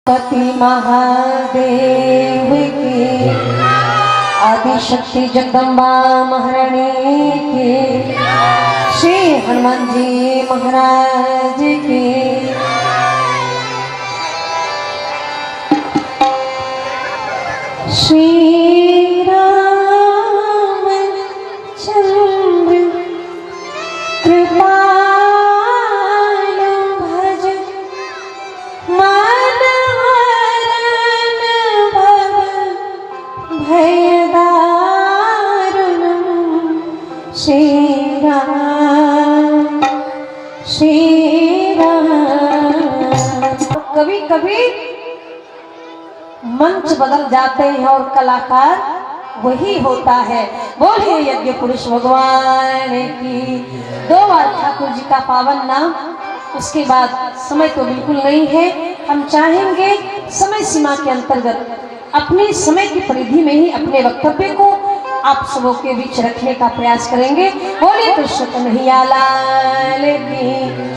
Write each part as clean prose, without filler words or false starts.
पति महादेव की, आदिशक्ति जगदम्बा महारानी की, श्री हनुमान जी महाराज की। श्री राम चंद्र कृपा कभी कभी मंच बदल जाते हैं और कलाकार वही होता है। बोलिए यज्ञ पुरुष भगवान की। 2 बार ठाकुर जी का पावन नाम, उसके बाद समय तो बिल्कुल नहीं है। हम चाहेंगे समय सीमा के अंतर्गत अपनी समय की परिधि में ही अपने वक्तव्य को आप सबों के बीच रखने का प्रयास करेंगे। बोलिए कृष्ण कन्हैया लाल की।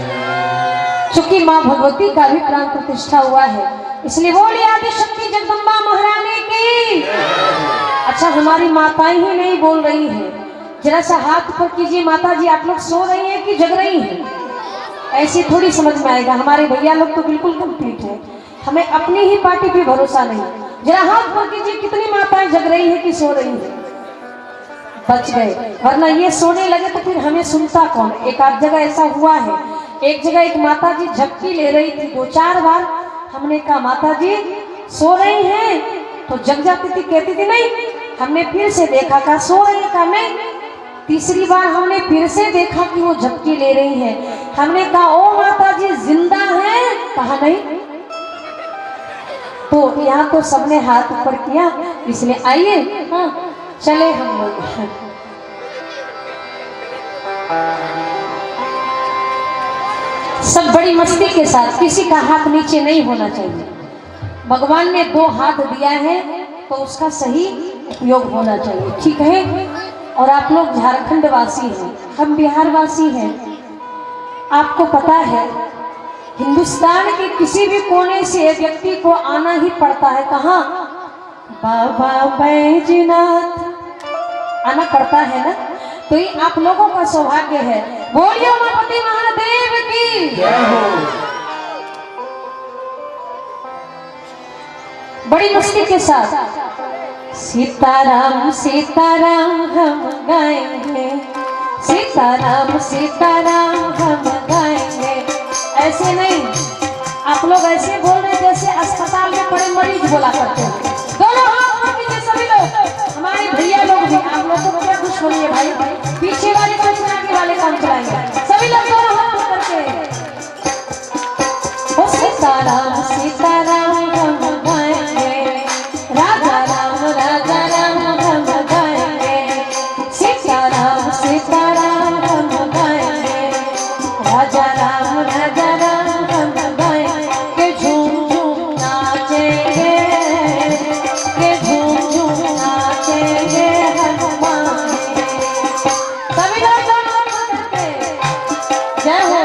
चूंकि माँ भगवती का भी प्राण प्रतिष्ठा हुआ है, इसलिए बोलिए आदिशक्ति जगदम्बा महारानी की। अच्छा, हमारी माताएं ही नहीं बोल रही हैं, जरा सा हाथ ऊपर कीजिए। माता जी, आप लोग सो रही हैं कि जग रही हैं? ऐसी थोड़ी समझ में आएगा। हमारे भैया लोग तो बिल्कुल कंप्लीट है, हमें अपनी ही पार्टी पे भरोसा नहीं। जरा हाथ ऊपर कीजिए, कितनी माताएं जग रही है कि सो रही है? बच गए, वरना ये सोने लगे तो फिर हमें सुनता कौन। एक आध जगह ऐसा हुआ है, एक जगह एक माता जी झपकी ले रही थी 2-4 बार। हमने कहा माता जी सो रही हैं, तो जग जाती थी, कहती थी नहीं। हमने फिर से देखा, कहा सो रही है, कहा नहीं। तीसरी बार हमने फिर से देखा कि वो झपकी ले रही है। हमने कहा ओ माता जी जिंदा है, कहा नहीं। तो यहाँ तो सबने हाथ ऊपर किया, इसलिए आइए हाँ चले हम लोग। सब बड़ी मस्ती के साथ, किसी का हाथ नीचे नहीं होना चाहिए। भगवान ने 2 हाथ दिया है तो उसका सही उपयोग होना चाहिए, ठीक है। और आप लोग झारखंड वासी हैं, हम बिहार वासी हैं। आपको पता है हिंदुस्तान के किसी भी कोने से व्यक्ति को आना ही पड़ता है। कहाँ? बाबा बैजनाथ आना पड़ता है ना। तो ये आप लोगों का सौभाग्य है। बोलिए उमापति महादेव की जय हो। बड़ी मस्ती के साथ सीताराम सीताराम हम गाएंगे, सीताराम सीताराम हम गाएंगे। ऐसे नहीं, आप लोग ऐसे बोल रहे जैसे अस्पताल में पड़े मरीज बोला करते हैं। दोनों हाथ पीछे सभी लोग, हमारे भैया लोग भी। आप लोगों को क्या खुश होनी है भाई? पीछे वाले काम आगे वाले काम चलाएंगे सभी लोग, दोनों हाथ करके। सीताराम सीताराम हम गाएंगे, राजा राम हम गाएंगे, सीताराम सीताराम हम गाएंगे, राजा राम हम गाएंगे। झूम झूम नाचेंगे, के झूम झूम नाचेंगे हनुमान। सभी लोग जय हो।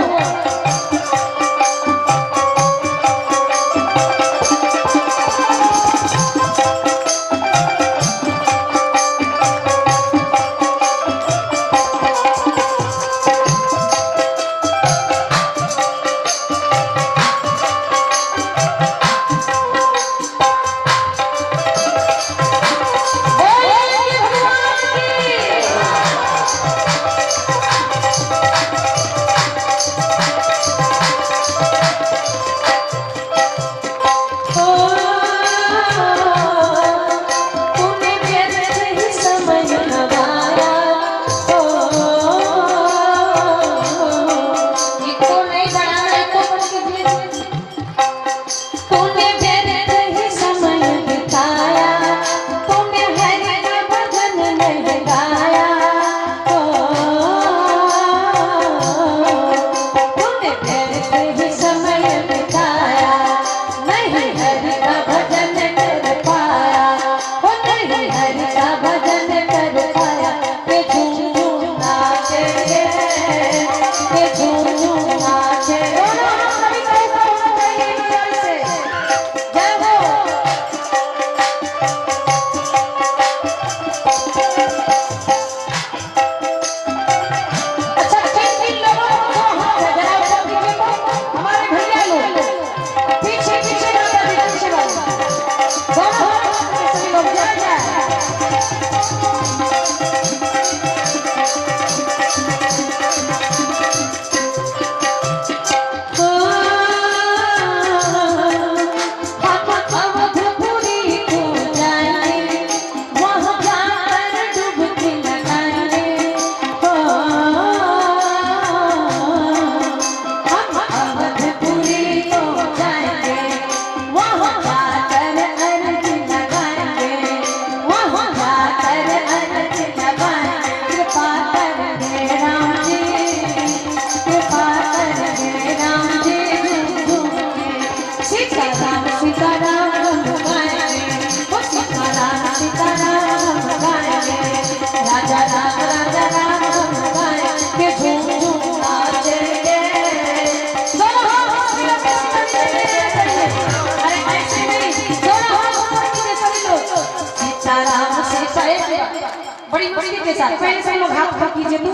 मस्ती के साथ पहले से लोग हाथ पर कीजिए तो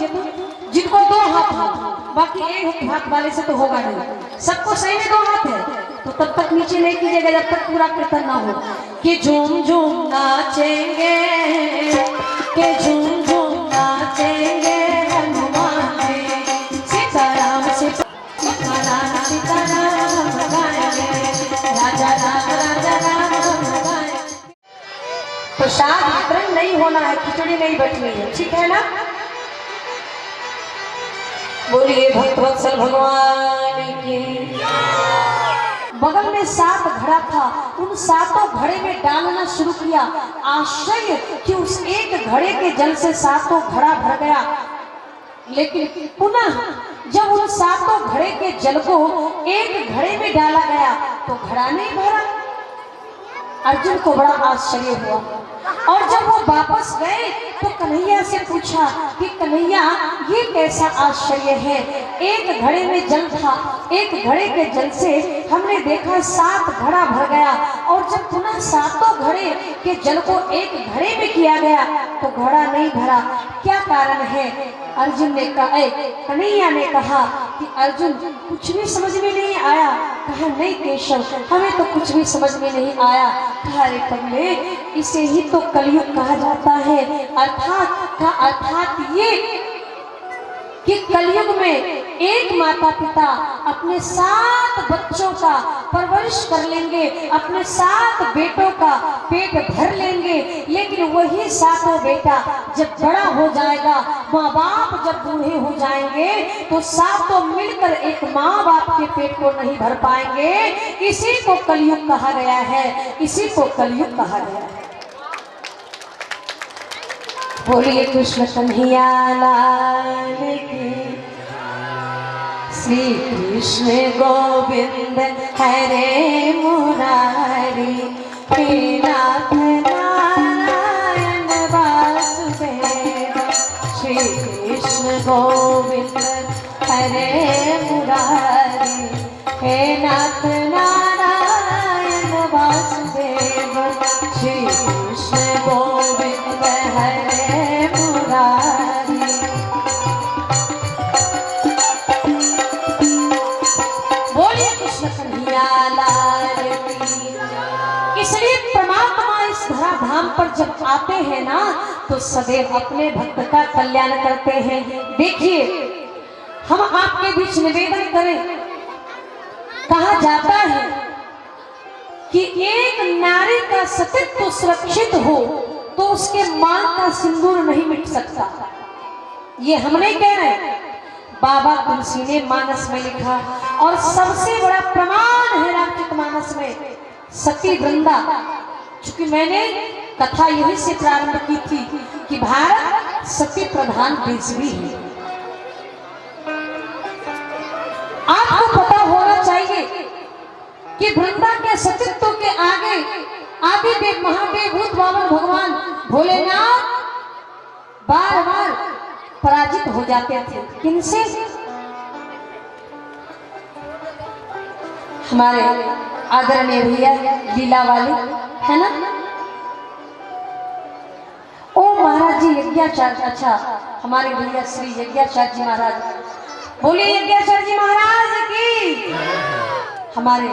जिनको 2 हाथ हो, बाकी एक हाथ वाले से तो होगा नहीं। सबको सही में 2 हाथ है तो तब तक नीचे नहीं कीजिएगा जब तक पूरा कीर्तन ना हो। कि झूम झूम नाचेंगे, कि झूम झूम नाचेंगे हनुमान जी, सीताराम सीताराम सीताराम गाएंगे, राजा राम राजा राम गाएंगे। प्रसाद वितरण नहीं होना है, खिचड़ी नहीं बटनी है, ठीक है ना। बोलिए भक्तवत्सल भगवान की। बगल में 7 घड़ा था, उन 7 घड़े में डालना शुरू किया। आश्चर्य कि उस एक घड़े के जल से 7 घड़ा भर गया, लेकिन पुनः जब उन 7 घड़े के जल को एक घड़े में डाला गया तो घड़ा नहीं भरा। अर्जुन को बड़ा आश्चर्य हुआ और जब वो वापस गए तो कन्हैया से पूछा कि कन्हैया ये कैसा आश्चर्य है, एक घड़े में जल था, एक घड़े के जल से हमने देखा 7 घड़ा भर गया और जब पुनः 7 घड़े के जल को एक घड़े में किया गया तो घड़ा नहीं भरा, क्या कारण है। अर्जुन ने कहा, कन्हैया ने कहा कि अर्जुन कुछ भी समझ में नहीं आया। कहा नहीं केशव, हमें तो कुछ भी समझ में नहीं आया। कहा रे पगले, इसे ही तो कलयुग कहा जाता है। अर्थात ये कि कलयुग में एक माता पिता अपने 7 बच्चों का परवरिश कर लेंगे, अपने 7 बेटों का पेट भर लेंगे, लेकिन वही 7 बेटा जब बड़ा हो जाएगा, माँ बाप जब बूढ़े हो जाएंगे तो 7 मिलकर एक माँ बाप के पेट को नहीं भर पाएंगे। इसी को कलयुग कहा गया है, इसी को कलयुग कहा गया है। बोलिए कृष्ण कन्हैया लाल की। श्री कृष्ण गोविंद हरे मुरारी, हे नाथ नारायण वासुदेव। श्री कृष्ण गोविंद हरे मुरारी, हे नाथ नारायण वासुदेव। श्री कृष्ण गोविंद हरे मुरारी। बोलिए कृष्ण कन्हैया लाल की। इसलिए परमात्मा इस धरा धाम पर जब आते हैं ना तो सदैव अपने भक्त का कल्याण करते हैं। देखिए हम आपके बीच निवेदन करें, कहा जाता है कि एक नारी का सतीत्व सुरक्षित हो तो उसके मां का सिंदूर नहीं मिट सकता। ये हम नहीं कह रहे, बाबा तुलसी ने मानस में लिखा और सबसे बड़ा प्रमाण है रामचरितमानस में सती वृंदा। चूंकि मैंने कथा यही से प्रारंभ की थी कि भारत सती प्रधान देश भी है। आपको पता होना चाहिए कि वृंदा के सतीत्व के आगे आदिदेव महादेव भूत बावन भगवान भोलेनाथ बार बार पराजित हो जाते थे। किनसे? हमारे आदरणीय भैया लीला वाले है ना, ओ महाराज जी यज्ञाचार्य। अच्छा, हमारे भैया श्री यज्ञाचार्य जी महाराज, बोलिए यज्ञाचार्य जी महाराज की। हमारे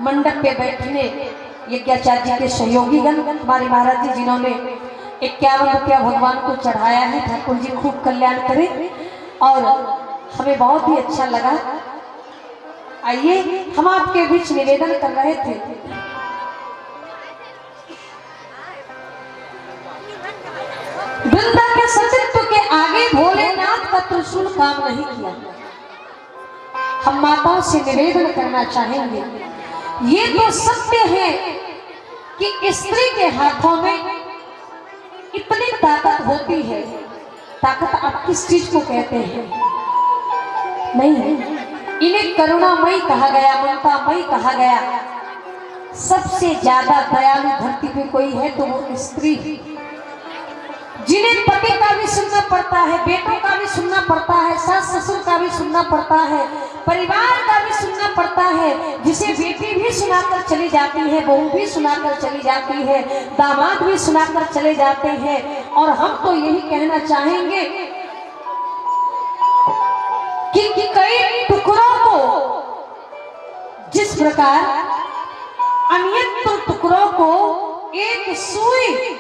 मंडप पे बैठने यज्ञाचार्य जी के सहयोगी गण हमारे महाराज जी, जिन्होंने 51 रुपया भगवान को चढ़ाया है। ठाकुर जी खूब कल्याण करें और हमें बहुत ही अच्छा लगा। आइए हम आपके बीच निवेदन कर रहे थे। वृंदा के सतीत्व के आगे भोलेनाथ का त्रिशूल काम नहीं किया। हम माताओं से निवेदन करना चाहेंगे, ये तो सत्य है कि स्त्री के हाथों में इतनी ताकत होती है। ताकत आप किस चीज को कहते हैं? नहीं, इन्हें करुणामयी कहा गया, ममतामयी कहा गया। सबसे ज्यादा दयालु धरती पे कोई है तो वो स्त्री। जिन्हें पति का भी सुनना पड़ता है, बेटों का भी सुनना पड़ता है, सास ससुर का भी सुनना पड़ता है, परिवार का भी सुनना पड़ता है, जिसे बेटी भी सुनाकर चली जाती है, बहू भी सुनाकर चली जाती है, दामाद भी सुनाकर चले जाते हैं। और हम तो यही कहना चाहेंगे कि कई टुकड़ों को जिस प्रकार अनियत टुकड़ों को एक सुई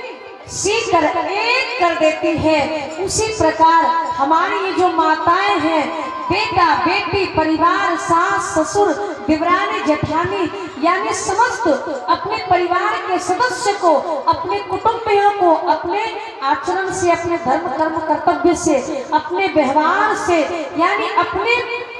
सीकर एक कर देती है, उसी प्रकार हमारी ये जो माताएं हैं, बेटा बेटी परिवार सास ससुर देवरानी जेठानी यानी समस्त अपने परिवार के सदस्य को, अपने कुटुंबियों को अपने आचरण से, अपने धर्म कर्म कर्तव्य से, अपने व्यवहार से यानी अपने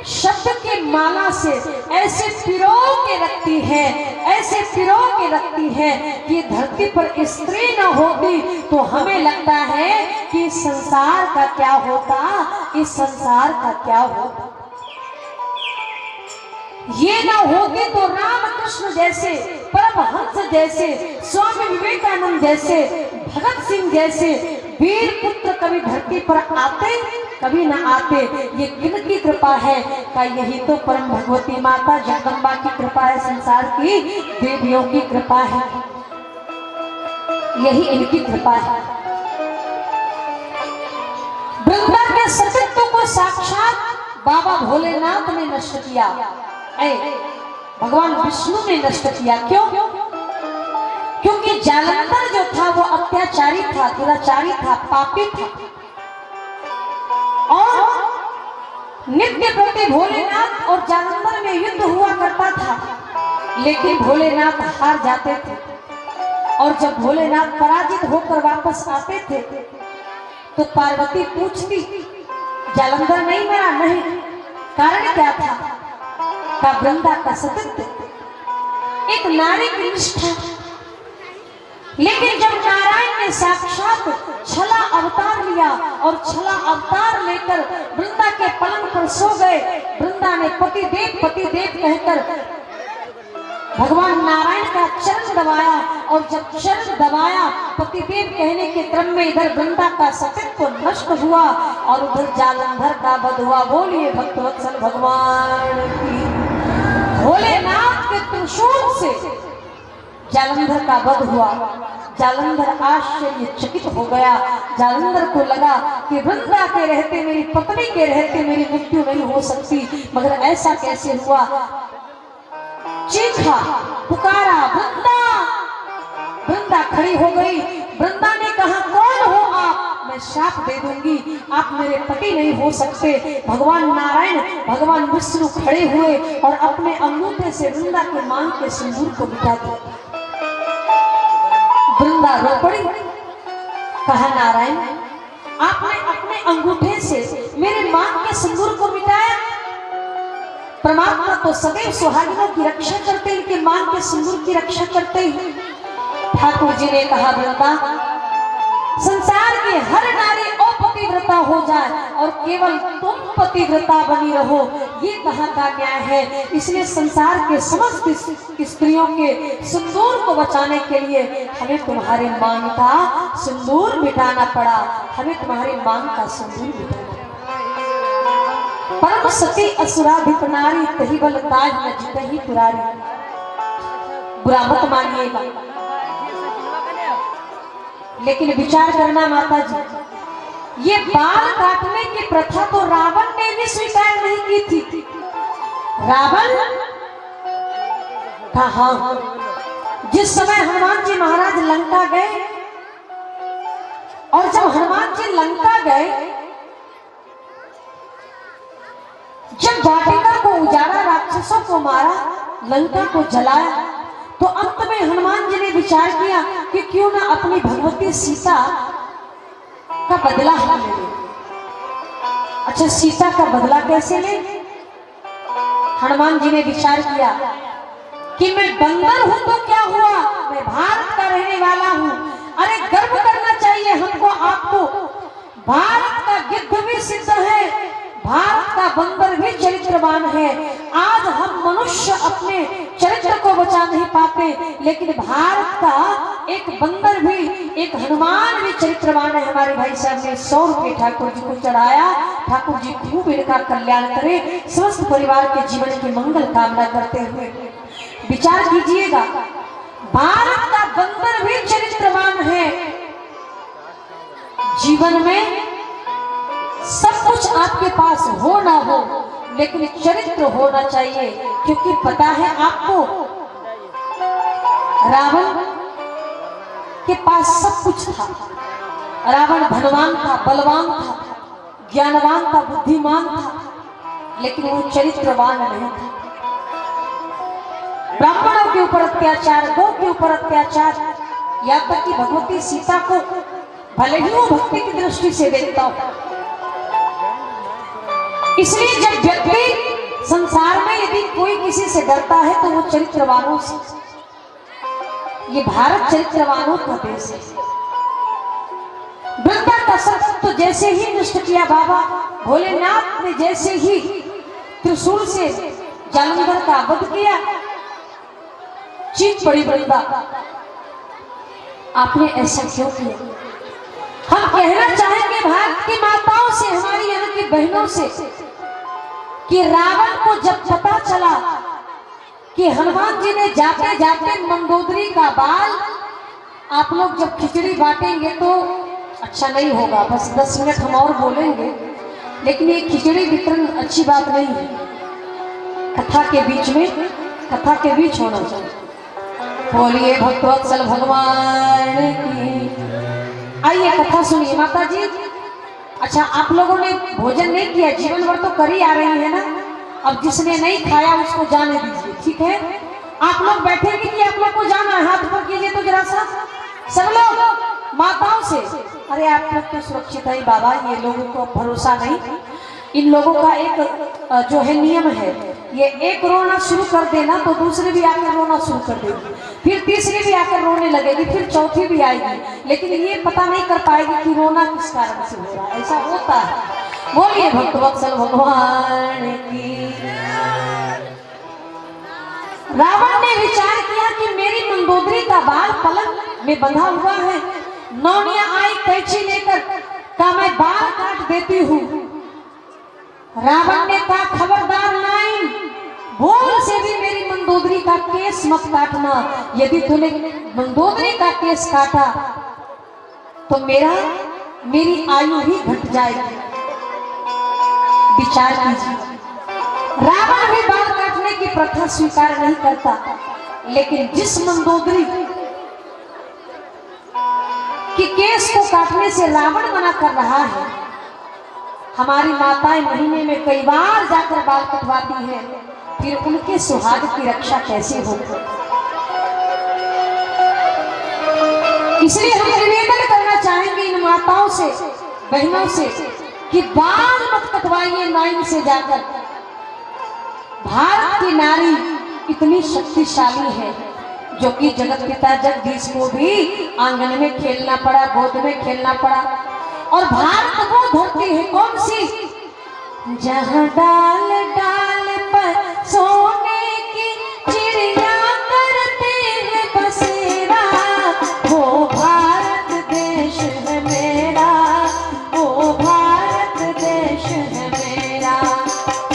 शब्द के माला से ऐसे पिरो के रखती है, ऐसे पिरो के रखती है कि धरती पर स्त्री न होती तो हमें लगता है कि इस संसार का क्या होता, इस संसार का क्या होता। ये ना होगी तो रामकृष्ण जैसे, परमहंस जैसे, स्वामी विवेकानंद जैसे, भगत सिंह जैसे वीर पुत्र कभी धरती पर आते कभी न आते। ये किनकी कृपा है? का यही तो परम भगवती माता जगदम्बा की कृपा है, संसार की देवियों की कृपा है, यही इनकी कृपा है। वृंदा के सतीत्व को साक्षात बाबा भोलेनाथ ने नष्ट किया, भगवान विष्णु ने नष्ट किया। क्यों? क्योंकि जालंधर जो था वो अत्याचारी था, दुराचारी था, पापी था और नित्य प्रति भोलेनाथ और जालंधर में युद्ध हुआ करता था, लेकिन भोलेनाथ हार जाते थे। और जब भोलेनाथ पराजित होकर वापस आते थे तो पार्वती पूछती, जालंधर नहीं मरा? नहीं। कारण क्या था? का वृंदा का सतीत्व, एक नारी की निष्ठा। लेकिन जब नारायण ने साक्षात छला अवतार लिया और छला अवतार लेकर वृंदा के पलंग पर सो गए, वृंदा ने पति देव कहकर भगवान नारायण का चरण दबाया और जब चरण दबाया पतिदेव कहने के क्रम में इधर वृंदा का सतीत्व नष्ट हुआ और उधर जालंधर का वध हुआ। बोलिए भक्तवत्सल भगवान की। भोलेनाथ के त्रिशूल से जालंधर का वध हुआ। जालंधर आश्चर्यचकित हो गया। जालंधर को लगा कि वृंदा के रहते, मेरी पत्नी के रहते मेरी मृत्यु नहीं हो सकती, मगर ऐसा कैसे हुआ? चीखा, पुकारा, वृंदा। वृंदा खड़ी हो गई। वृंदा ने कहा, कौन हो आप? मैं शाप दे दूंगी, आप मेरे पति नहीं हो सकते। भगवान नारायण, भगवान विष्णु खड़े हुए और अपने अंगूठे से वृंदा के मांग के सिंदूर को मिटा दिया। वृंदा रो पड़ी। कहा, नारायण आपने अपने अंगूठे से मेरे मांग के सिंदूर को मिटाया। परमात्मा तो सदैव सुहागिनों की रक्षा करते, इनके मांग के सिंदूर की रक्षा करते हैं। ठाकुर जी ने कहा, वृंदा संसार की हर नारी अपतिव्रता हो जाए और केवल तुम पतिव्रता बनी रहो, ये कहाँ का न्याय है? इसलिए संसार के समस्त स्त्रियों के सिंदूर को बचाने के लिए हमें तुम्हारे मांग का सिंदूर मिटाना पड़ा। हमें तुम्हारे मांग का सिंदूर मिटाना। परम सती असुराधिप नारी, तही बल ताज न जितहि पुरारी। बुरा मत मानिएगा, लेकिन विचार करना माता जी, ये बाल काटने की प्रथा तो रावण ने भी स्वीकार नहीं की थी। रावण कहा, जिस समय हनुमान जी महाराज लंका गए और जब हनुमान जी लंका गए, जब वाटिका को उजाड़ा, राक्षसों को मारा, लंका को जलाया, तो अंत में हनुमान जी ने विचार किया कि क्यों ना अपनी भगवती सीता का बदला हम ले। अच्छा, सीता का बदला कैसे ले? हनुमान जी ने विचार किया कि मैं बंदर हूं तो क्या हुआ, मैं भारत का रहने वाला हूं। अरे गर्व करना चाहिए हमको, आपको। भारत का गिद्ध भी सिद्ध है, भारत का बंदर भी चरित्रवान है। आज हम मनुष्य अपने चरित्र को बचा नहीं पाते, लेकिन भारत का एक बंदर भी, एक हनुमान भी चरित्रवान है। हमारे भाई साहब ने 100 रुपये ठाकुर जी को चढ़ाया। ठाकुर जी खूब इनका कल्याण करे, समस्त परिवार के जीवन की मंगल कामना करते हुए विचार कीजिएगा, भारत का बंदर भी चरित्रवान है। जीवन में सब कुछ आपके पास हो ना हो, लेकिन चरित्र होना चाहिए, क्योंकि पता है आपको रावण के पास सब कुछ था। रावण धनवान था, बलवान था, ज्ञानवान था, बुद्धिमान था, लेकिन वो चरित्रवान नहीं था। ब्राह्मणों के ऊपर अत्याचार, गौ के ऊपर अत्याचार, यहाँ तक कि भगवती सीता को भले ही वो भक्ति की दृष्टि से देखता हो। इसलिए जब व्यक्ति संसार में यदि कोई किसी से डरता है तो वो चरित्रवानों से। ये भारत चरित्रवानों का देश है। वृंदा का सर्प तो जैसे ही नष्ट किया बाबा भोलेनाथ ने, जैसे ही त्रिशूल से जालंधर का वध किया, चीख पड़ी वृंदा, आपने ऐसा क्यों किया? हम कहना चाहेंगे भारत की माताओं से, हमारी यहाँ की बहनों से, कि रावण को जब पता चला कि हनुमान जी ने जाते जाते मंदोदरी का बाल, आप लोग जब खिचड़ी बांटेंगे तो अच्छा नहीं होगा, बस 10 मिनट हम और बोलेंगे, लेकिन ये खिचड़ी वितरण अच्छी बात नहीं है। कथा के बीच में, कथा के बीच होना चाहिए। बोलिए भक्तवत्सल भगवान की। आइए कथा सुनिए माता जी। अच्छा, आप लोगों ने भोजन नहीं किया, जीवन भर तो कर ही आ रही है ना, अब जिसने नहीं खाया उसको जाने दीजिए, ठीक है? आप लोग बैठेंगे कि आप लोग को जाना है? हाथ ऊपर कीजिए तो जरा सा सब लोग माताओं से। अरे आप लोग तो सुरक्षित है बाबा, ये लोगों को भरोसा नहीं। इन लोगों का एक जो है नियम है, ये एक रोना शुरू कर देना तो दूसरी भी आकर रोना शुरू कर देगी, फिर तीसरी भी आकर रोने लगेगी, फिर चौथी भी आएगी, लेकिन ये पता नहीं कर पाएगी कि रोना किस कारण से हो रहा है। ऐसा होता है। बोलिए भक्तवत्सल भगवान की। रावण ने विचार किया कि मेरी मंदोदरी का बाल पलंग में बंधा हुआ है। नौनिया आई कैंची लेकर, कहा मैं बाल काट देती हूँ। रावण ने कहा खबरदार नाइन, भूल से भी मेरी मंदोदरी का केस मत काटना। यदि तूने मंदोदरी का केस काटा तो मेरी आयु ही घट जाएगी। विचार कीजिए, रावण भी बाल काटने की प्रथा स्वीकार नहीं करता, लेकिन जिस मंदोदरी कि केस को काटने से रावण मना कर रहा है, हमारी माताएं महीने में कई बार जाकर बाल कटवाती हैं, फिर उनके सुहाग की रक्षा कैसे होगी? इसलिए हम निवेदन करना चाहेंगे इन माताओं से, बहनों से, कि बाल मत कटवाइए नाइन से जाकर। भारत की नारी इतनी शक्तिशाली है जो कि जगत पिता जगदीश को भी आंगन में खेलना पड़ा, गोद में खेलना पड़ा। और भारत वो धरती है कौन सी, जहाँ डाल डाल पर सोने की चिड़िया करते हैं बसेरा। वो भारत देश है मेरा, वो भारत देश है मेरा।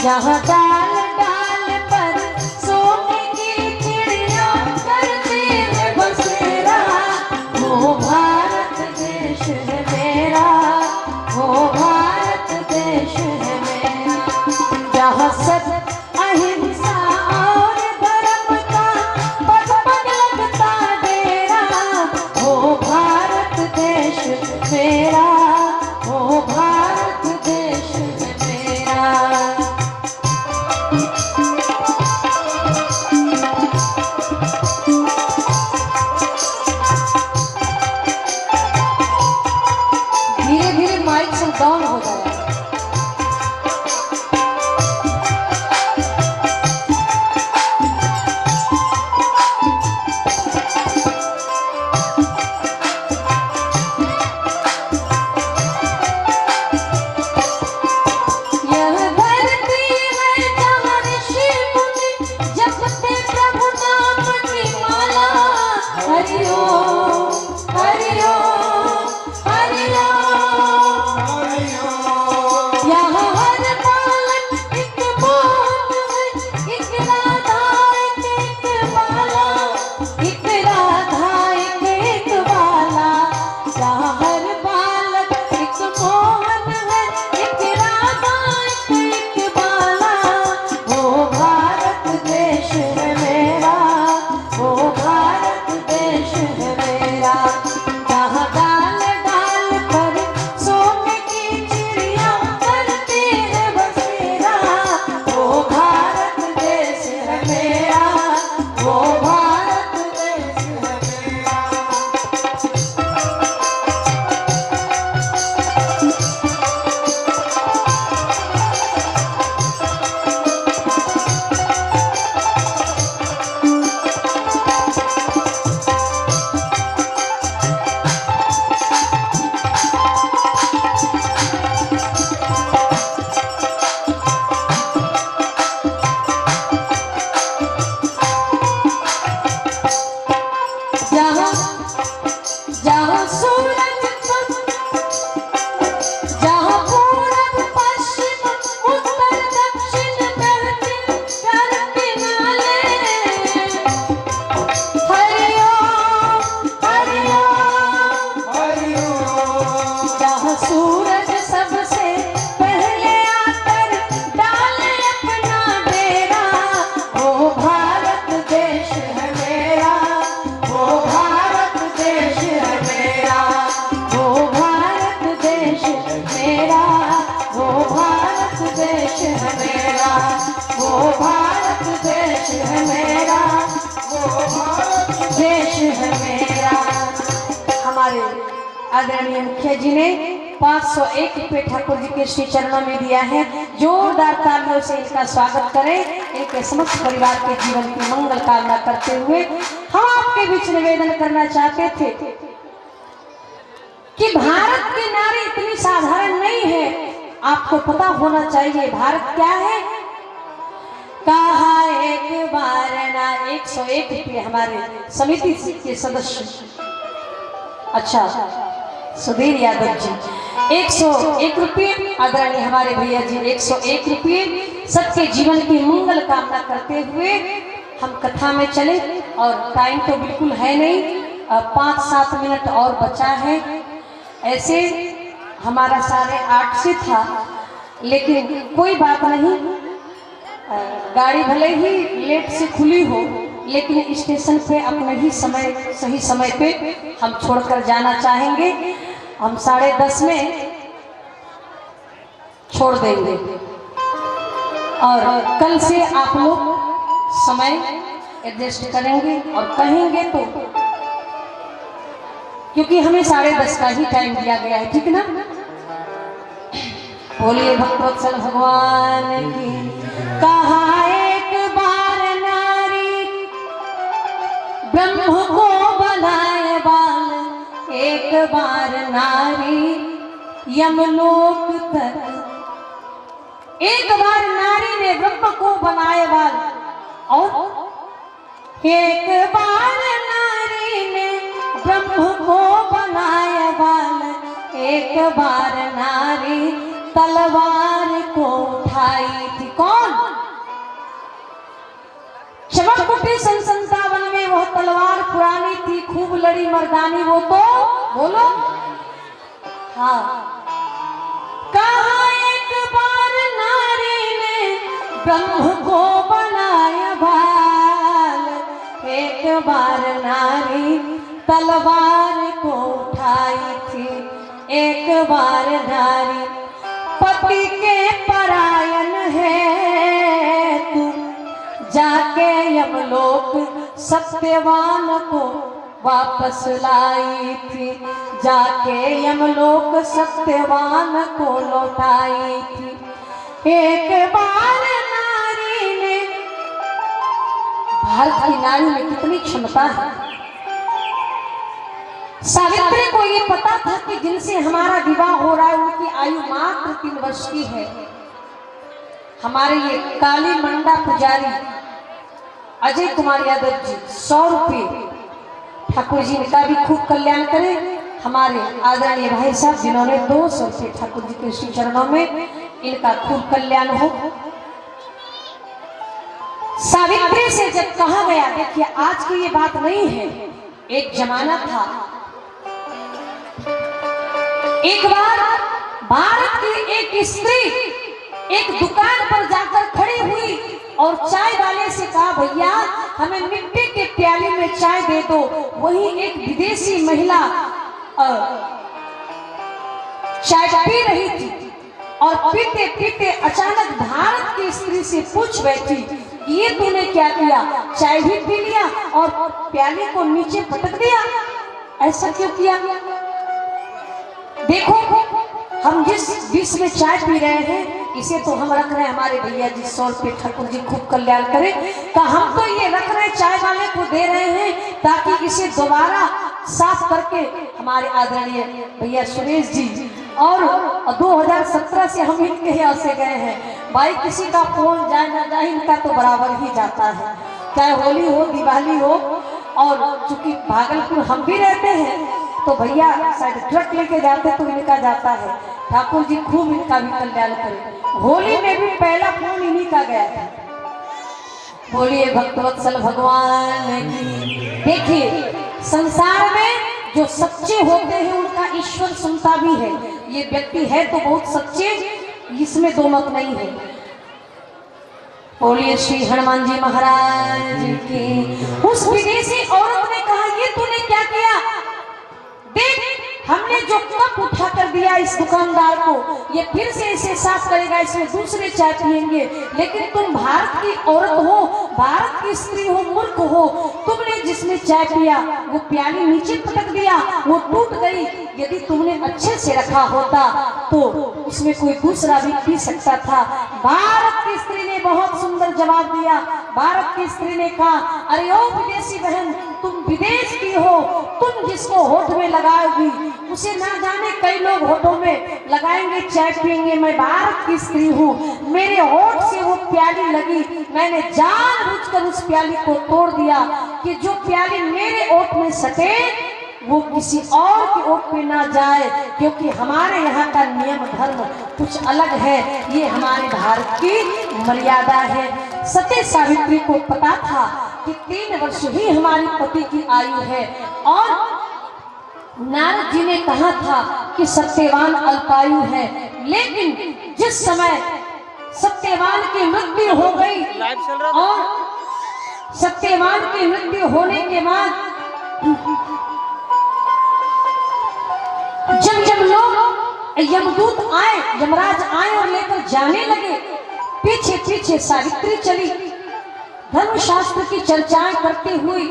जहाँ डाल डाल पर सोने की चिड़िया करते हैं बसेरा। वो भारत देश है मेरा, वो भारत देश है मेरा। जहाँ सत्य हरिओम हरिओम हरिओम। यहाँ हर बालक एक मोहन है, एक राधा एक बाला, एक राधा एक बाला। यहाँ हर बालक एक मोहन है, एक राधा एक बाला। वो भारत देश है मेरा, वो भारत देश है मेरा। जहाँ डाल डाल पर सोने की चिड़िया करती है बसेरा। वो भारत देश है मेरा, वो भारत देश है मेरा। जहाँ जहाँ सूरज जहाँ पूरब पश्चिम उत्तर दक्षिण बहते कर किनारे। हरिओम हरिओम हरिओम। जहाँ सूरज सबसे पहले आकर डाले अपना डेरा। वो भारत देश है मेरा, वो भारत देश है मेरा, वो भारत देश है मेरा, वो भारत देश है मेरा, वो भारत देश है मेरा, वो भारत देश है मेरा। हमारे आदरणीय मुखिया जी ने 501 रुपये ठाकुर जी के श्री चरणों में दिया है। जोरदार तालियों से इनका स्वागत करें। इनके समस्त परिवार के जीवन की मंगल कामना करते हुए हम आपके बीच निवेदन करना चाहते थे कि भारत की नारी इतनी साधारण नहीं है। आपको पता होना चाहिए भारत क्या है। कहा एक बार ना 101 रुपये हमारे समिति के सदस्य, अच्छा सुधीर यादव जी 101 रुपये, आदरणीय हमारे भैया जी 101 रुपये। सबके जीवन की मंगल कामना करते हुए हम कथा में चले। और टाइम तो बिल्कुल है नहीं, 5-7 मिनट और बचा है। ऐसे हमारा 8:30 से था, लेकिन कोई बात नहीं। गाड़ी भले ही लेट से खुली हो, लेकिन स्टेशन पे अपने ही समय सही समय पे हम छोड़कर जाना चाहेंगे। हम 10:30 में छोड़ देंगे और कल से आप लोग समय एडजस्ट करेंगे और कहेंगे तो, क्योंकि हमें 10:30 का ही टाइम दिया गया है, ठीक ना। बोलिए भक्तवत्सल भगवान की। कहा एक बार नारी ब्रह्म को बनाए बाल, एक बार नारी यमलोक तक। एक बार नारी ने ब्रह्म को बनाए बाल, और एक बार नारी ने ब्रह्म को बनाए बाल, एक बार नारी तलवार को उठाई थी। कौन? चमककुटी 57 में वह तलवार पुरानी थी, खूब लड़ी मर्दानी वो तो बोलो। हाँ, कहा एक बार नारी ने ब्रह्म को बनाया बाल, एक बार नारी तलवार को उठाई थी, एक बार नारी पति के परायण है तू, जाके यमलोक सत्यवान को वापस लाई थी, जाके यमलोक सत्यवान को लौटाई थी। एक बार नारी ने, भारत की नारी में कितनी क्षमता है। सावित्री को ये पता था कि जिनसे हमारा विवाह हो रहा है उनकी आयु मात्र 3 वर्ष की है। हमारे ये काली मंडा पुजारी अजय कुमार यादव जी 100 रुपये ठाकुर जी इनका भी खूब कल्याण करें। हमारे आदरणीय भाई साहब जिन्होंने 200 रुपये ठाकुर जी के श्री चरणों में, इनका खूब कल्याण हो। सावित्री से जब कहा गया, देखिए आज की ये बात नहीं है, एक जमाना था। एक बार भारत की एक स्त्री एक दुकान पर जाकर खड़ी हुई और चाय वाले से कहा, भैया हमें मिट्टी के प्याले में चाय दे दो। वही एक विदेशी महिला चाय पी रही थी और पीते पीते अचानक भारत की स्त्री से पूछ बैठी, ये तूने क्या किया? चाय भी पी लिया और प्याले को नीचे पटक दिया, ऐसा क्यों किया? देखो हम जिस विष में चाय पी रहे हैं इसे तो हम रख रहे हैं, हमारे भैया जी 100 रुपये ठाकुर जी खूब कल्याण करें, तो हम तो ये रख रहे हैं, चाय वाले को दे रहे हैं ताकि इसे दोबारा साफ करके हमारे आदरणीय भैया सुरेश जी, और 2017 से हम इनके यहाँ से गए हैं। भाई किसी का फोन जाए ना जाए, इनका तो बराबर ही जाता है, चाहे होली हो दिवाली हो। और चूंकि भागलपुर हम भी रहते हैं तो भैया शायद ट्रक लेके जाते तो इनका जाता है। ठाकुर जी खूब इनका भी कल्याण करें। होली में भी पहला फोन इन्हीं का गया था। बोलिए भक्तवत्सल भगवान की। देखिए संसार में जो सच्चे होते हैं उनका ईश्वर सुनता भी है। ये व्यक्ति है तो बहुत सच्चे, इसमें दो मत नहीं है। बोलिए श्री हनुमान जी महाराज की। उस विदेशी औरत ने कहा, ये तूने क्या किया? देख हमने जो कप उठा कर दिया इस दुकानदार को, ये फिर से इसे साफ करेगा, इसमें दूसरे चाय पिएंगे, लेकिन तुम भारत की औरत हो, भारत की स्त्री हो, मूर्ख हो, तुमने जिसमें चाय पिया वो प्याली नीचे पटक दिया, वो टूट गई। यदि तुमने अच्छे से रखा होता तो उसमें कोई दूसरा भी पी सकता था। भारत की स्त्री ने बहुत सुंदर जवाब दिया। भारत की स्त्री ने कहा, अरे ओ विदेशी बहन, तुम विदेश की हो, तुम जिसको होठ में लगाओगी उसे ना जाने कई लोग होठों में लगाएंगे, चाय पिएंगे। मैं भारत की स्त्री हूँ, मेरे होठ से वो प्याली लगी, मैंने जानबूझकर उस प्याली को तोड़ दिया कि जो प्याली मेरे होठ में सटे वो किसी और के ओट पे ना जाए, क्योंकि हमारे यहाँ का नियम धर्म कुछ अलग है, ये हमारे भारत की मर्यादा है। सती सावित्री को पता था कि 3 वर्ष ही हमारी पति की आयु है, और नारद जी ने कहा था कि सत्यवान अल्पायु है, लेकिन जिस समय सत्यवान की मृत्यु हो गई और सत्यवान की मृत्यु होने के बाद जब लोग यमदूत आए, यमराज आए और लेकर जाने लगे, पीछे पीछे सावित्री चली, धर्मशास्त्र की चर्चाएं करती हुई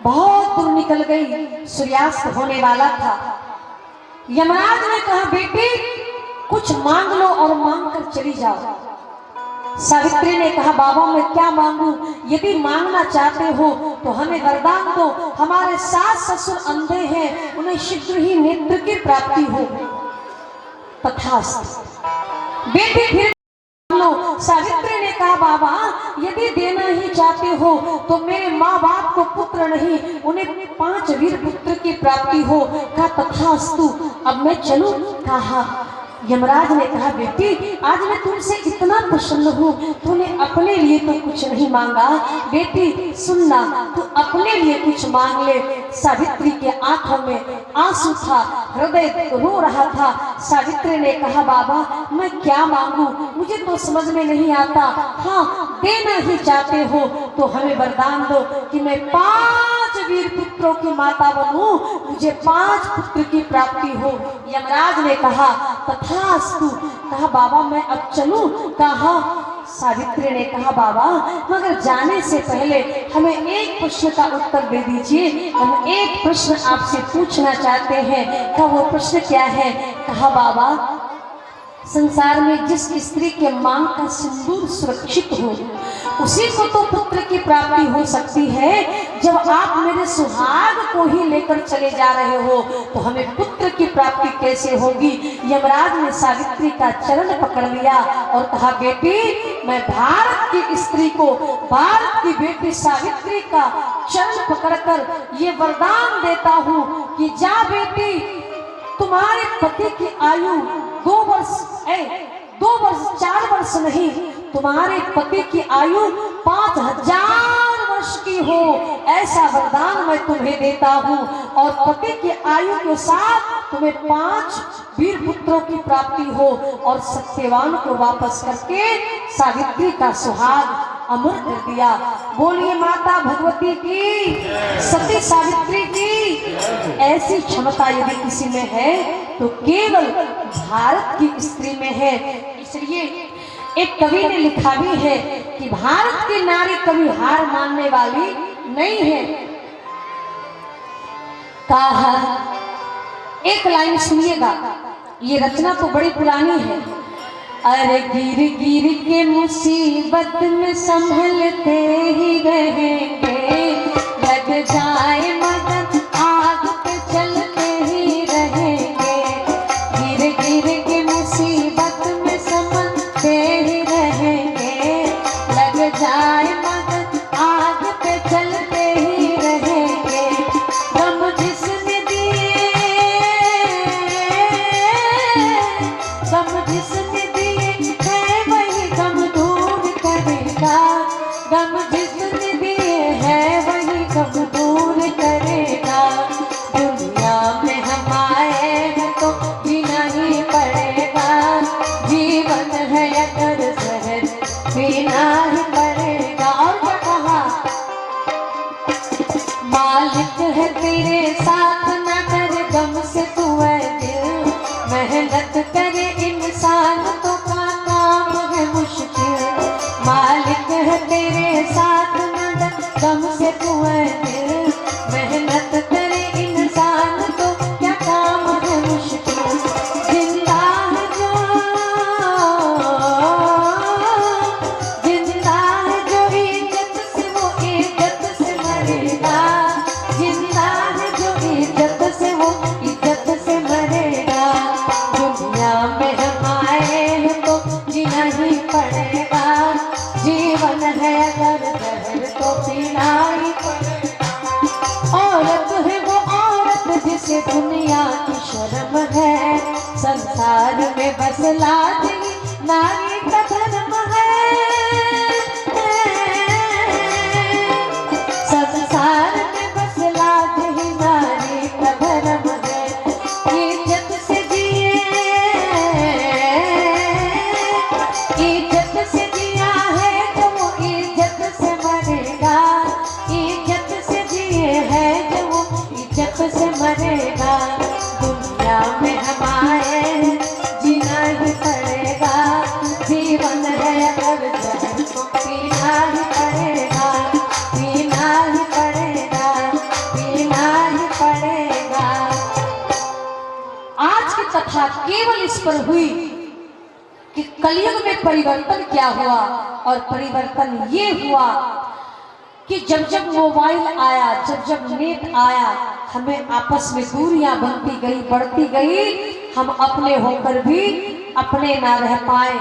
बहुत दूर निकल गई। सूर्यास्त होने वाला था। यमराज ने कहा, बेटी कुछ मांग लो और मांग कर चली जाओ। सावित्री ने कहा, बाबा मैं क्या मांगू? यदि मांगना चाहते हो तो हमें वरदान दो, हमारे सास ससुर अंधे हैं, उन्हें शीघ्र ही नेत्र की प्राप्ति हो। तथास्तु। बेटी फिर लो। सावित्री ने कहा, बाबा यदि देना ही चाहते हो तो मेरे माँ बाप को पुत्र नहीं, उन्हें 5 वीर पुत्र की प्राप्ति हो। कहा तथास्तु, अब मैं चलूं? कहा। यमराज ने कहा, बेटी आज मैं तुमसे इतना प्रसन्न हूँ, तूने अपने लिए तो कुछ नहीं मांगा, बेटी सुनना, तू अपने लिए कुछ मांग ले। सावित्री के आंखों में आंसू था, हृदय रो रहा था। सावित्री ने कहा, बाबा मैं क्या मांगू, मुझे तो समझ में नहीं आता। हाँ देना ही चाहते हो तो हमें वरदान दो कि मैं 5 वीर पुत्रों की माता बनूं, मुझे 5 पुत्र की प्राप्ति हो। यमराज ने कहा तथास्तु। कहा, बाबा मैं अब चलूं? कहा। सावित्री ने कहा, बाबा मगर जाने से पहले हमें एक प्रश्न का उत्तर दे दीजिए, हम एक प्रश्न आपसे पूछना चाहते हैं। कहा, वो प्रश्न क्या है? कहा, बाबा संसार में जिस स्त्री के मांग का सिंदूर सुरक्षित हो उसी को तो पुत्र की प्राप्ति हो सकती है। जब आप मेरे सुहाग को ही लेकर चले जा रहे हो तो हमें पुत्र की प्राप्ति कैसे होगी। यमराज ने सावित्री का चरण पकड़ लिया और कहा, बेटी मैं भारत की स्त्री को, भारत की बेटी सावित्री का चरण पकड़कर ये वरदान देता हूँ कि जा बेटी, तुम्हारे पति की आयु 2 वर्ष 4 वर्ष नहीं, तुम्हारे पति की आयु 5000 वर्ष की हो, ऐसा वरदान मैं तुम्हें देता हूँ। और पति की आयु के साथ तुम्हें 5 वीर पुत्रों की प्राप्ति हो। और सत्यवान को वापस करके सावित्री का सुहाग अमर कर दिया। बोलिए माता भगवती की, सती सावित्री की। ऐसी क्षमता यदि किसी में है तो केवल भारत की स्त्री में है। इसलिए एक कवि ने लिखा भी है कि भारत की नारी कभी हार मानने वाली नहीं है। कहा, एक लाइन सुनिएगा, ये रचना तो बड़ी पुरानी है। अरे गिर गिर के मुसीबत में संभलते ही रहेंगे, लग जाए मदद आग पे चलते ही रहेंगे। गिर गिर के मुसीबत में संभलते ही रहेंगे, लग जाए मदद आग पे चलते ही रहेंगे। गम जिसने दिए, गम जिसने गम जिसने दिए है वही गम दूर करेगा। दुनिया में हम आए हैं तो जीना ही पड़ेगा, जीवन है अगर जहर पीना ही पड़ेगा। और क्या कहा, मालिक है तेरे साथ न कर गम से तू है दिल, मेहनत करे इंसान तो का काम है मुश्किल। मालिक है तेरे साथ मदद गम से तू है दिल, मेहनत करे इंसान तो क्या काम है मुश्किल। जिंदा है जो, जिंदा है जो इज्जत से वो इज्जत से मरेगा। जिंदा है जो इज्जत से वो इज्जत से मरेगा। दुनिया में हम आए हैं तो जीना ही पड़ेगा, जीवन है अगर जहर तो पीना ही पड़ेगा। औरत है वो औरत जिसे दुनिया की शर्म है, संसार में बस लाज ही नारी का धर्म है। संसार में बस लाज ही नारी का धर्म है। इज्जत से जिए, इज्जत से जिया है जो वो इज्जत से मरेगा। इज्जत से जिए है जो वो इज्जत से मरेगा। दुनिया में हम आए जीना ही पड़ेगा, जीवन है अगर जहर तो पीना ही पड़ेगा, पीना ही पड़ेगा, पीना ही पड़ेगा। आज की कथा केवल इस पर हुई कि कलयुग में परिवर्तन क्या हुआ। और परिवर्तन ये हुआ कि जब जब मोबाइल आया, जब जब नेट आया, हमें आपस में दूरियां बनती गई, बढ़ती गई। हम अपने होकर भी अपने ना रह पाए।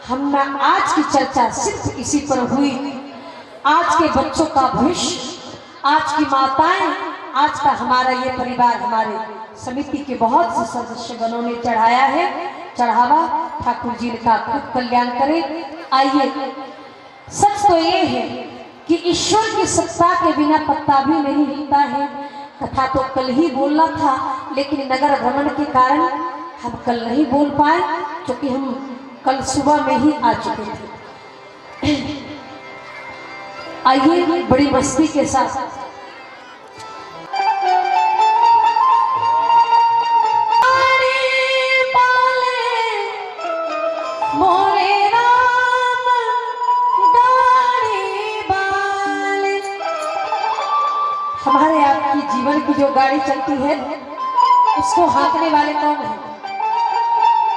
हम आज की चर्चा सिर्फ इसी पर हुई। आज के बच्चों का भविष्य, आज की माताएं, आज का हमारा ये परिवार, हमारे समिति के बहुत से सदस्यगणों ने चढ़ाया है चढ़ावा। ठाकुर जी का खूब कल्याण करे। आइए, सच तो ये है कि ईश्वर की सत्ता के बिना पत्ता भी नहीं हिलता है। कथा तो कल ही बोलना था, लेकिन नगर भ्रमण के कारण हम कल नहीं बोल पाए, क्योंकि हम कल सुबह में ही आ चुके थे। आइए बड़ी मस्ती के साथ हमारे आपकी जीवन की जो गाड़ी चलती है उसको हाँकने वाले कौन है?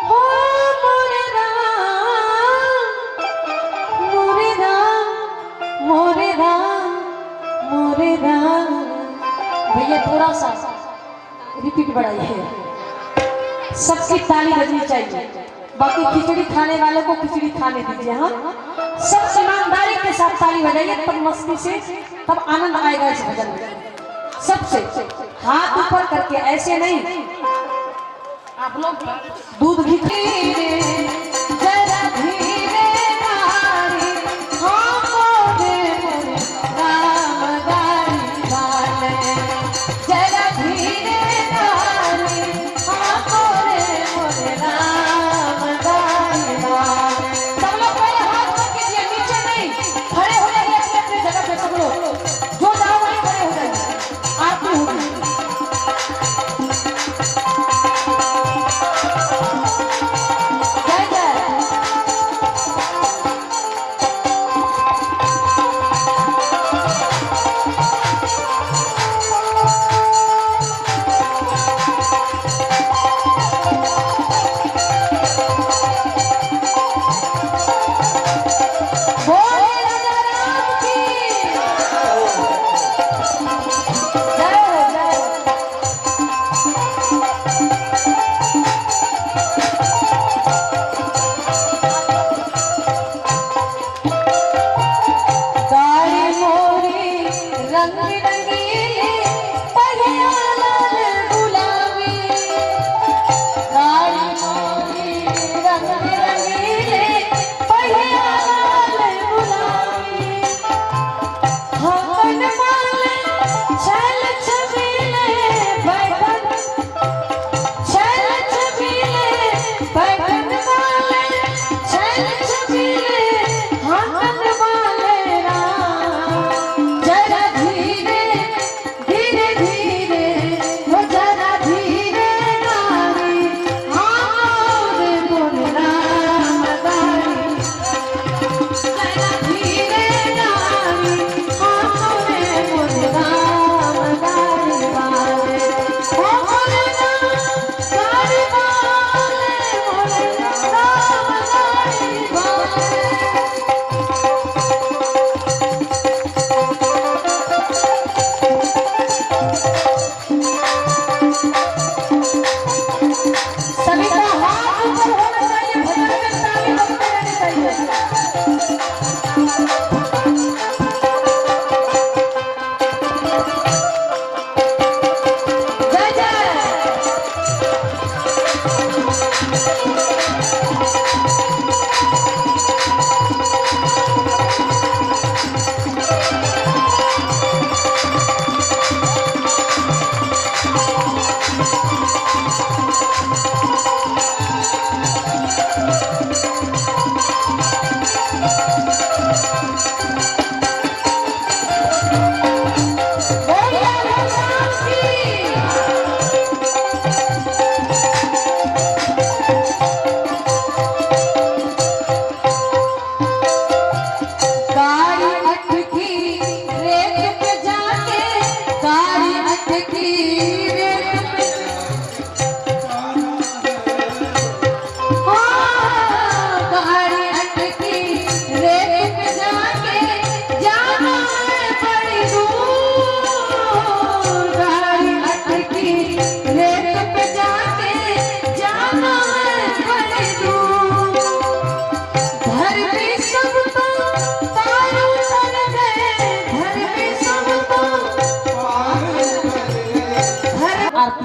हो मोरे राम, मोरे राम। भैया थोड़ा सा रिपीट बढ़ाइए, सबकी ताली बजनी चाहिए। बाकी खिचड़ी खाने वाले को खिचड़ी खाने दीजिए। हाँ, सब ईमानदारी के साथ ताली बजाइए, तब मस्ती से, तब आनंद आएगा इस भजन में। सबसे हाथ ऊपर करके, ऐसे नहीं। आप लोग दूध भी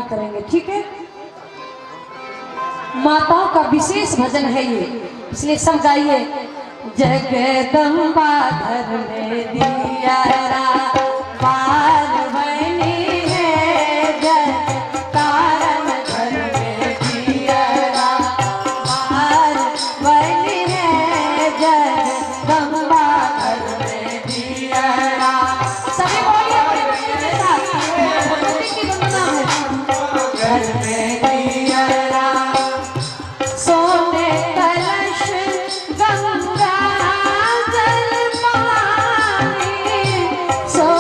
करेंगे, ठीक है। माताओं का विशेष भजन है ये, इसलिए सब गाइए। जगदम्बा घर में दिया So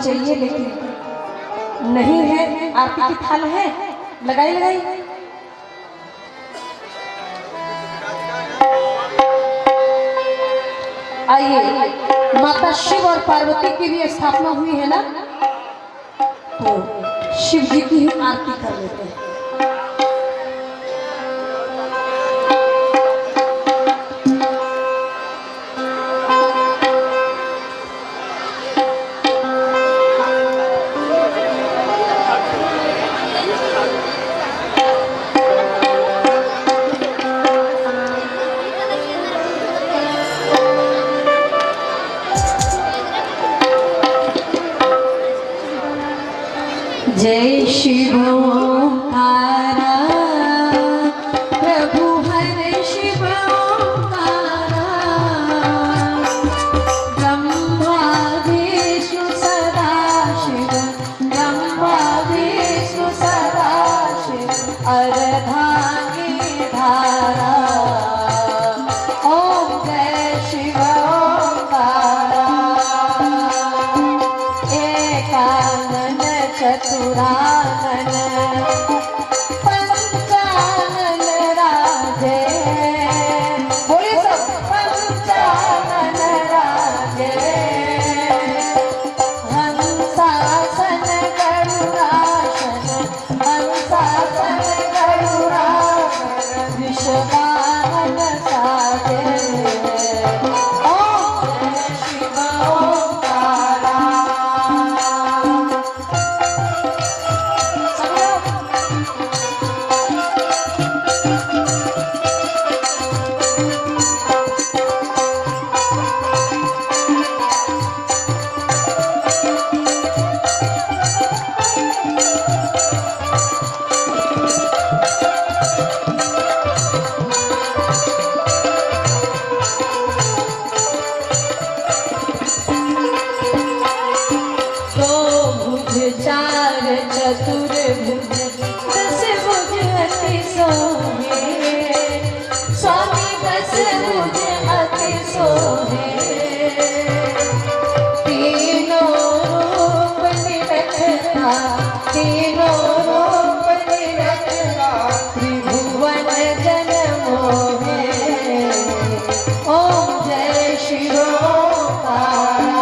चाहिए लेकिन नहीं है। आरती की थाल है, लगाई लगाई। आइए, माता शिव और पार्वती की भी स्थापना हुई है ना, तो शिव जी की ही आरती कर लेते हैं। जय शिव ओंकारा प्रभु हरे शिव ओंकारा ब्रह्मा विष्णु सदा शिव ब्रह्मा विष्णु सदा शिव अर्धांगी धारा ओम जय शिव ओंकारा एकानन चतुरानन पंचानन राजे, बोलिए सब, पंचानन राजे हंसासन गरुड़ासन हंसासन गरुड़ासन विश्ववाहन साजे ओम जय शिव ओंकारा। चार चतुर्भुज दस भुज अति सोहे स्वामी दस भुज अति सोहे तीनों रूप निरखता तीनों रूप निरखता त्रिभुवन जन मोहे ओम जय शिव ओंकारा।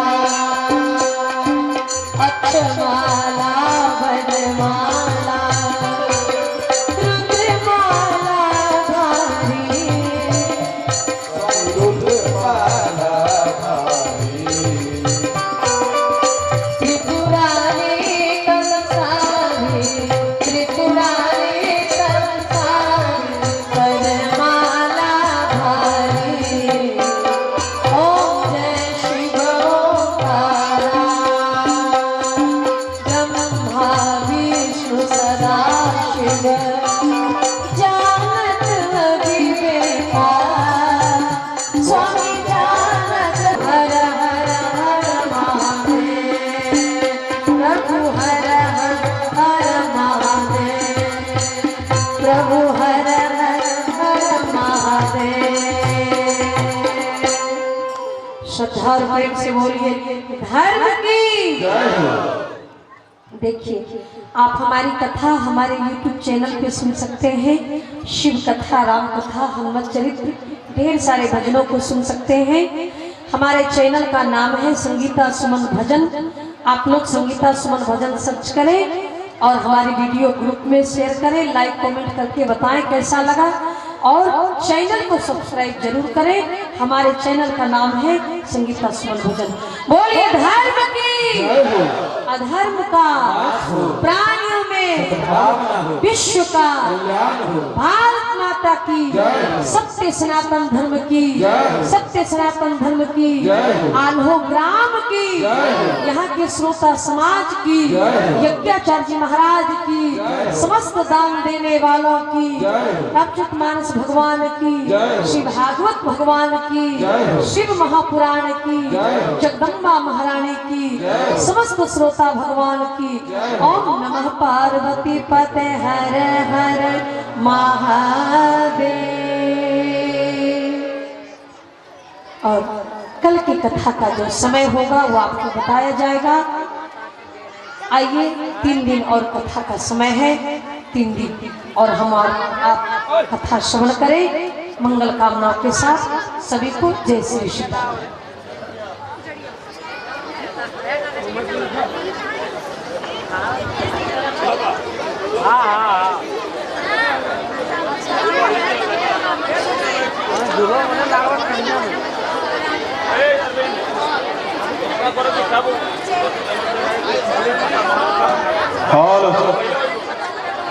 अक्षमाला वनमाला रुद्रमाला धारी रुद्रमाला धारी त्रिपुरारी कंसारी त्रिपुरारी कंसारी वनमाला धारी ओम जय शिव ओंकारा। विष्णु सदा शिव जानत विवेका स्वामी जानत हर हर हर महादेव प्रभु हर हर महादेव प्रभु हर हर महादेव। श्रद्धा और प्रेम से बोलिए धर्म की जय हो। देखिए, आप हमारी कथा हमारे YouTube चैनल पे सुन सकते हैं। शिव कथा, राम कथा, हनुमत चरित्र, ढेर सारे भजनों को सुन सकते हैं। हमारे चैनल का नाम है संगीता सुमन भजन। आप लोग संगीता सुमन भजन सर्च करें और हमारी वीडियो ग्रुप में शेयर करें, लाइक कमेंट करके बताएं कैसा लगा और चैनल को सब्सक्राइब जरूर करें। हमारे चैनल का नाम है संगीता सुमन भजन। बोलिए धर्म की अधर्म का प्राणियों में विश्व का भारत माता की सत्य सनातन धर्म की सत्य सनातन धर्म की आल्हो ग्राम की यहाँ के श्रोता समाज की यज्ञाचार्य जी महाराज की समस्त दान देने वालों की रामचरित मानस भगवान की शिव भागवत भगवान की शिव महापुराण की जगदम्बा महारानी की समस्त श्रोता भगवान की ओम नमः पार्वती पते हर हर महादेव। और कल की कथा का जो समय होगा वो आपको बताया जाएगा। आइए 3 दिन और कथा का समय है, 3 दिन और हम और आप कथा श्रवण करें मंगल कामनाओं के साथ। सभी को जय श्री सीताराम। हाँ